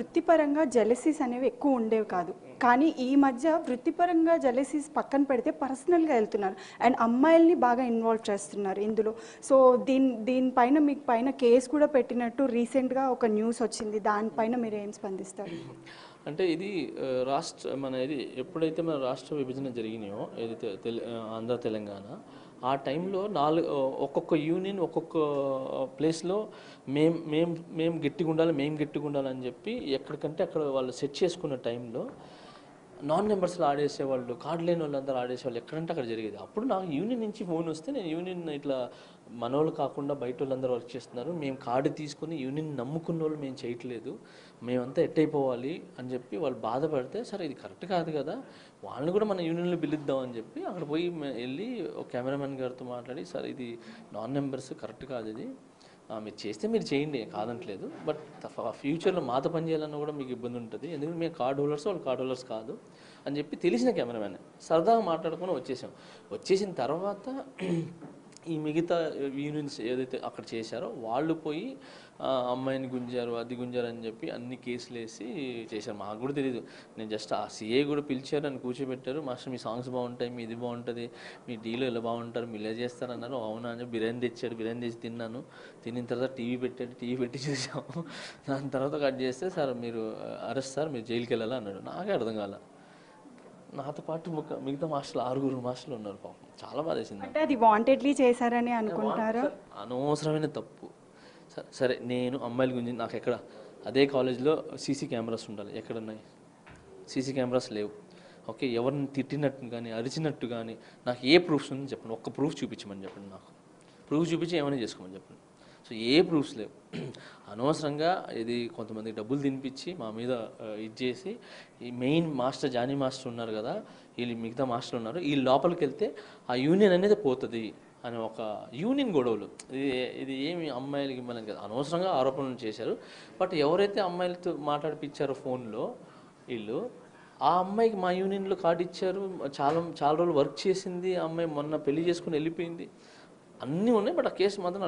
వృత్తిపరంగా జెలసీస్ అనేవి ఎక్కువ ఉండేవి కాదు. కానీ ఈ మధ్య వృత్తిపరంగా జెలసీస్ పక్కన పెడితే పర్సనల్‌గా వెళ్తున్నారు. అండ్ అమ్మాయిల్ని బాగా ఇన్వాల్వ్ చేస్తున్నారు ఇందులో. సో దీనిపైన మీకు పైన కేస్ కూడా పెట్టినట్టు రీసెంట్‌గా ఒక న్యూస్ వచ్చింది. దానిపైన మీరు ఏం స్పందిస్తారు? అంటే ఇది మన ఇది ఎప్పుడైతే మన రాష్ట్ర విభజన జరిగినాయో ఏదైతే ఆంధ్ర తెలంగాణ ఆ టైంలో ఒక్కొక్క యూనియన్ ఒక్కొక్క ప్లేస్లో మేము గట్టిగా ఉండాలని చెప్పి ఎక్కడికంటే అక్కడ వాళ్ళు సెట్ చేసుకున్న టైంలో నాన్ మెంబర్స్లో ఆడేసేవాళ్ళు, కార్డు లేని వాళ్ళందరూ ఆడేసేవాళ్ళు, ఎక్కడంటే అక్కడ జరిగేది. అప్పుడు నాకు యూనియన్ నుంచి ఫోన్ వస్తే నేను యూనియన్ ఇట్లా మనోళ్ళు కాకుండా బయట వాళ్ళందరూ వర్క్ చేస్తున్నారు, మేము కార్డు తీసుకుని యూనియన్ నమ్ముకున్న వాళ్ళు మేము చేయట్లేదు, మేమంతా ఎట్టయిపోవాలి అని చెప్పి వాళ్ళు బాధపడితే, సరే ఇది కరెక్ట్ కాదు కదా, వాళ్ళని కూడా మన యూనియన్లో పిలుద్దాం అని చెప్పి అక్కడ పోయి వెళ్ళి ఒక కెమెరామెన్ గారితో మాట్లాడి, సార్ ఇది నాన్ మెంబర్స్ కరెక్ట్ కాదు, ఇది మీరు చేస్తే మీరు చేయండి కాదంటలేదు, బట్ ఫ్యూచర్లో మాతో పని చేయాలన్నా కూడా మీకు ఇబ్బంది ఉంటుంది, ఎందుకంటే మేము కార్డ్ హోల్డర్స్ వాళ్ళు కార్డ్ హోల్డర్స్ కాదు అని చెప్పి తెలిసిన కెమెరామెన్ సరదాగా మాట్లాడుకొని వచ్చేసిన తర్వాత ఈ మిగతా యూనియన్స్ ఏదైతే అక్కడ చేశారో వాళ్ళు పోయి అమ్మాయిని గుంజారు, అది గుంజారు అని చెప్పి అన్ని కేసులు వేసి చేశారు. మాకు కూడా తెలియదు, నేను జస్ట్ ఆ సిఏ కూడా పిలిచారు, నన్ను కూర్చోబెట్టారు, మాస్టర్ మీ సాంగ్స్ బాగుంటాయి, మీ ఇది బాగుంటుంది, మీ డీలో ఇలా బాగుంటారు, మీరు ఇలా చేస్తారన్నారు. అవునా అని బిర్యానీ తెచ్చాడు, బిర్యానీ తెచ్చి తిన్నాను, తిన్న తర్వాత టీవీ పెట్టి చూసాము. దాని తర్వాత కట్ చేస్తే, సార్ మీరు అరెస్ట్ సార్, మీరు జైలుకి వెళ్ళాలా అన్నాడు. నాకే అర్థం కాల. నాతో పాటు మిగతా మాస్టర్లు 6 మాస్టర్లు ఉన్నారు, పాపం చాలా బాధ వేసింది. అంటే అది వాంటెడ్లీ చేశారని అనుకుంటారా? అనవసరమైన తప్పు. సరే నేను అమ్మాయిల గురించి నాకు ఎక్కడ అదే కాలేజ్లో సీసీ కెమెరాస్ ఉండాలి, ఎక్కడున్నాయి? సీసీ కెమెరాస్ లేవు. ఓకే, ఎవరిని తిట్టినట్టు కానీ అరిచినట్టు కానీ నాకు ఏ ప్రూఫ్స్ ఉందని చెప్పండి, ఒక్క ప్రూఫ్ చూపించమని చెప్పండి, నాకు ప్రూఫ్ చూపించి ఏమైనా చేసుకోమని చెప్పండి. సో ఏ ప్రూఫ్స్ లేవు. అనవసరంగా ఇది కొంతమంది డబ్బులు తినిపించి మా మీద ఇది చేసి, ఈ మెయిన్ మాస్టర్ జానీ మాస్టర్ ఉన్నారు కదా, వీళ్ళు మిగతా మాస్టర్లు ఉన్నారు, ఈ లోపలికి వెళ్తే ఆ యూనియన్ అనేది పోతుంది అని ఒక యూనియన్ గొడవలు. ఇది ఏమి అమ్మాయిలకి మనం కదా అనవసరంగా ఆరోపణలు చేశారు. బట్ ఎవరైతే అమ్మాయిలతో మాట్లాడిపించారో ఫోన్లో వీళ్ళు, ఆ అమ్మాయికి మా యూనియన్లో కార్డు ఇచ్చారు, చాలా రోజులు వర్క్ చేసింది, ఆ అమ్మాయి మొన్న పెళ్లి చేసుకుని వెళ్ళిపోయింది, అన్నీ ఉన్నాయి. బట్ ఆ కేసు మాత్రం